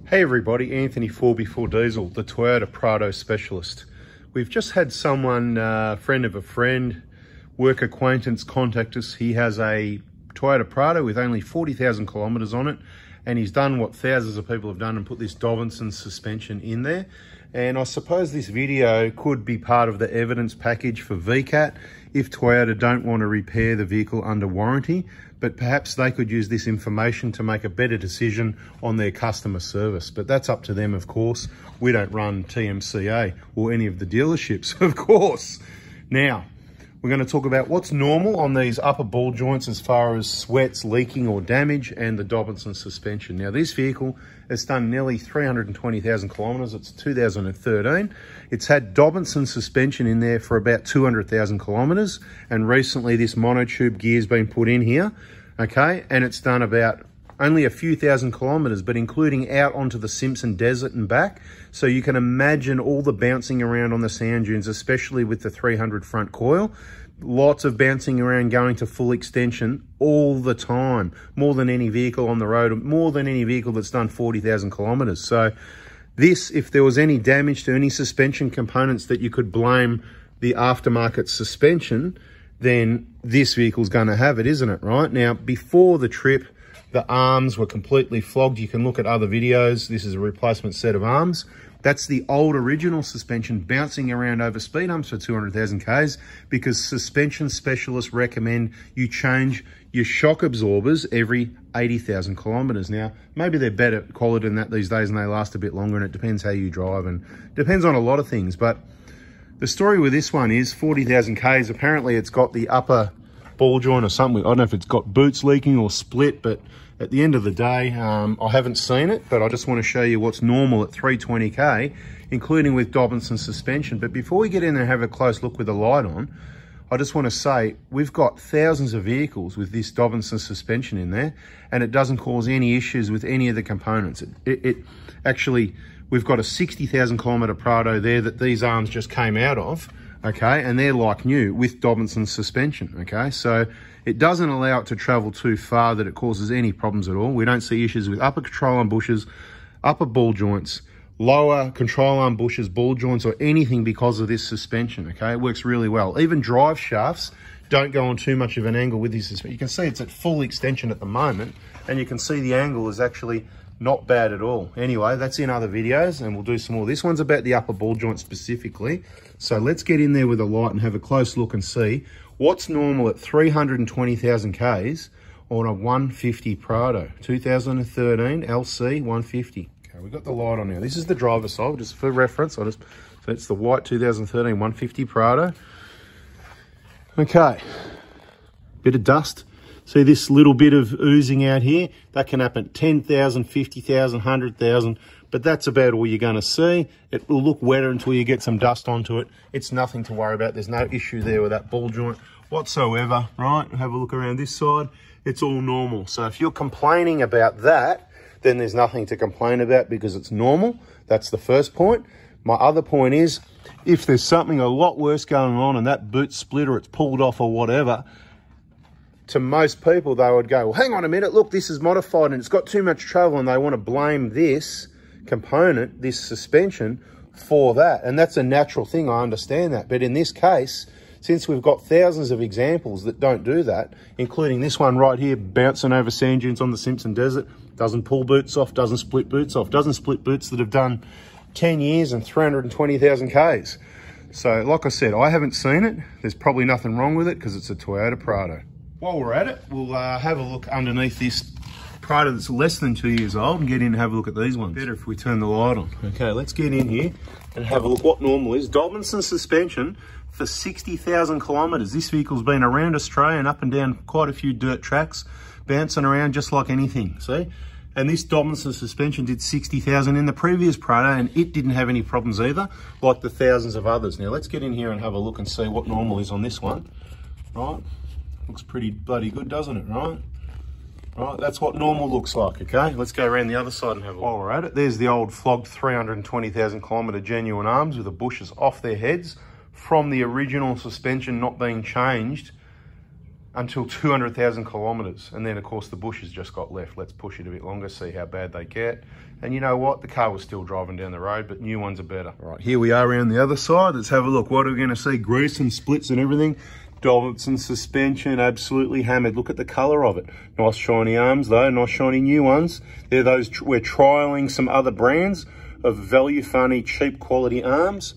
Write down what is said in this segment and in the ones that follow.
Hey everybody, Anthony 4x4 Diesel, the Toyota Prado specialist. We've just had someone, friend of a friend, work acquaintance contact us. He has a Toyota Prado with only 40,000 kilometers on it, and he's done what thousands of people have done and put this Dobinson suspension in there. And I suppose this video could be part of the evidence package for VCAT if Toyota don't want to repair the vehicle under warranty, but perhaps they could use this information to make a better decision on their customer service. But that's up to them, of course. We don't run TMCA or any of the dealerships, of course. Now, we're going to talk about what's normal on these upper ball joints as far as sweats, leaking or damage, and the Dobinson suspension. Now, this vehicle has done nearly 320,000 kilometers. It's 2013. It's had Dobinson suspension in there for about 200,000 kilometers. And recently this monotube gear's been put in here, okay? And it's done about only a few thousand kilometers, but including out onto the Simpson Desert and back. So you can imagine all the bouncing around on the sand dunes, especially with the 300 front coil. Lots of bouncing around, going to full extension all the time, more than any vehicle on the road, more than any vehicle that's done 40,000 kilometers. So this, if there was any damage to any suspension components that you could blame the aftermarket suspension, then this vehicle's going to have it, isn't it, right? Now, before the trip, the arms were completely flogged. You can look at other videos. This is a replacement set of arms. That's the old original suspension bouncing around over speed humps for 200,000 Ks, because suspension specialists recommend you change your shock absorbers every 80,000 kilometers. Now, maybe they're better quality than that these days and they last a bit longer, and it depends how you drive and depends on a lot of things. But the story with this one is 40,000 Ks. Apparently it's got the upper ball joint or something. I don't know if it's got boots leaking or split, but at the end of the day, I haven't seen it, but I just want to show you what's normal at 320K, including with Dobinson suspension. But before we get in there and have a close look with the light on, I just want to say we've got thousands of vehicles with this Dobinson suspension in there, and it doesn't cause any issues with any of the components. It actually, we've got a 60,000 kilometer Prado there that these arms just came out of, okay, and they're like new with Dobinson suspension, okay? So it doesn't allow it to travel too far that it causes any problems at all. We don't see issues with upper control arm bushes, upper ball joints, lower control arm bushes, ball joints, or anything because of this suspension, okay? It works really well. Even drive shafts don't go on too much of an angle with this suspension. You can see it's at full extension at the moment, and you can see the angle is actually not bad at all. Anyway, that's in other videos, and we'll do some more. This one's about the upper ball joint specifically. So let's get in there with a light and have a close look and see what's normal at 320,000 Ks on a 150 Prado, 2013 LC 150. Okay, we've got the light on now. This is the driver's side, just for reference. So it's the white 2013 150 Prado. Okay, bit of dust. See this little bit of oozing out here? That can happen at 10,000, 50,000, 100,000, but that's about all you're going to see. It will look wetter until you get some dust onto it. It's nothing to worry about. There's no issue there with that ball joint whatsoever, right? Have a look around this side. It's all normal. So if you're complaining about that, then there's nothing to complain about because it's normal. That's the first point. My other point is, if there's something a lot worse going on and that boot split or it's pulled off or whatever, to most people, they would go, well, hang on a minute, look, this is modified and it's got too much travel, and they want to blame this component, this suspension, for that. And that's a natural thing, I understand that. But in this case, since we've got thousands of examples that don't do that, including this one right here, bouncing over sand dunes on the Simpson Desert, doesn't pull boots off, doesn't split boots off, doesn't split boots that have done 10 years and 320,000 Ks. So like I said, I haven't seen it. There's probably nothing wrong with it because it's a Toyota Prado. While we're at it, we'll have a look underneath this Prado that's less than 2 years old and get in and have a look at these ones. Better if we turn the light on. Okay, let's get in here and have a look what normal is. Dobinson suspension for 60,000 kilometers. This vehicle's been around Australia and up and down quite a few dirt tracks, bouncing around just like anything, see? And this Dobinson suspension did 60,000 in the previous Prado, and it didn't have any problems either, like the thousands of others. Now let's get in here and have a look and see what normal is on this one, right? Looks pretty bloody good, doesn't it, right? Right, that's what normal looks like, okay? Let's go around the other side and have a look. While we're at it, there's the old flogged 320,000 kilometer genuine arms with the bushes off their heads from the original suspension not being changed until 200,000 kilometers. And then of course the bushes just got left. Let's push it a bit longer, see how bad they get. And you know what? The car was still driving down the road, but new ones are better. All right, here we are around the other side. Let's have a look. What are we going to see? Grease and splits and everything. Dobinson suspension, absolutely hammered. Look at the color of it. Nice shiny arms though, nice shiny new ones. They're those, we're trialing some other brands of value funny, cheap quality arms.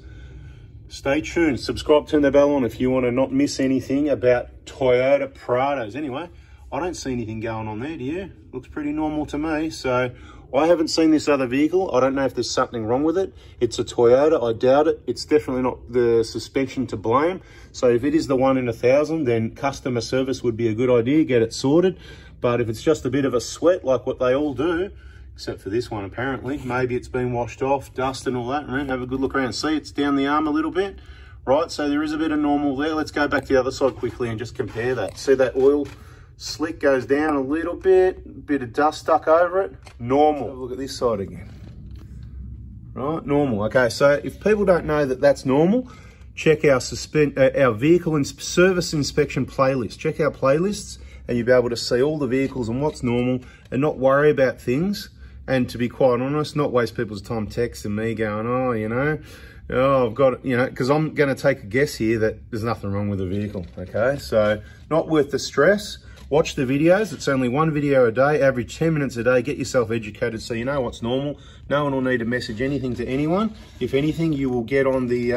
Stay tuned, subscribe, turn the bell on if you want to not miss anything about Toyota Prados. Anyway, I don't see anything going on there, do you? Looks pretty normal to me. So I haven't seen this other vehicle. I don't know if there's something wrong with it. It's a Toyota, I doubt it. It's definitely not the suspension to blame. So if it is the 1 in 1,000, then customer service would be a good idea, get it sorted. But if it's just a bit of a sweat like what they all do, except for this one apparently, maybe it's been washed off, dust and all that, right? Have a good look around. See, it's down the arm a little bit, right? So there is a bit of normal there. Let's go back to the other side quickly and just compare that. See that oil slick goes down a little bit of dust stuck over it, normal. Have a look at this side again. Right, normal. Okay, so if people don't know that that's normal, check our vehicle and service inspection playlist. Check our playlists and you'll be able to see all the vehicles and what's normal and not worry about things. And to be quite honest, not waste people's time texting me going, oh, you know, oh, I've got, you know, because I'm going to take a guess here that there's nothing wrong with the vehicle. Okay, so not worth the stress. Watch the videos. It's only one video a day, average 10 minutes a day. Get yourself educated so you know what's normal. No one will need to message anything to anyone. If anything, you will get on the,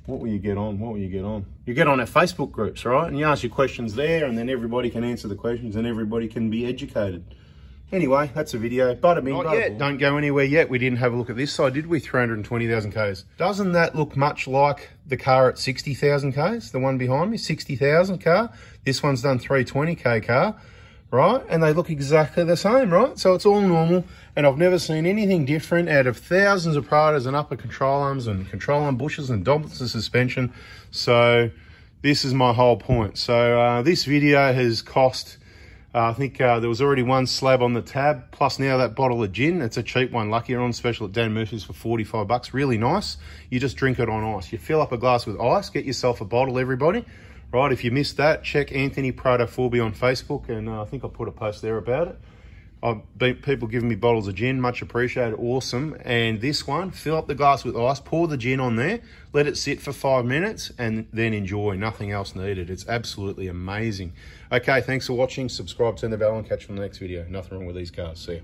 what will you get on? What will you get on? You get on our Facebook groups, right? And you ask your questions there and then everybody can answer the questions and everybody can be educated. Anyway, that's a video. Bada bing, bada yet. Don't go anywhere yet. We didn't have a look at this side, did we? 320,000 Ks. Doesn't that look much like the car at 60,000 Ks? The one behind me, 60,000 car. This one's done 320K car, right? And they look exactly the same, right? So it's all normal. And I've never seen anything different out of thousands of Prados and upper control arms and control arm bushes and Dobinson suspension. So this is my whole point. So this video has cost, I think there was already one slab on the tab, plus now that bottle of gin. It's a cheap one, lucky on special at Dan Murphy's for 45 bucks. Really nice. You just drink it on ice. You fill up a glass with ice, get yourself a bottle, everybody. Right, if you missed that, check Anthony Prado 4B on Facebook, and I think I put a post there about it. People giving me bottles of gin, much appreciated, awesome. And this one, fill up the glass with ice, pour the gin on there, let it sit for 5 minutes, and then enjoy. Nothing else needed. It's absolutely amazing. Okay, thanks for watching. Subscribe, turn the bell on, catch you on the next video. Nothing wrong with these cars. See ya.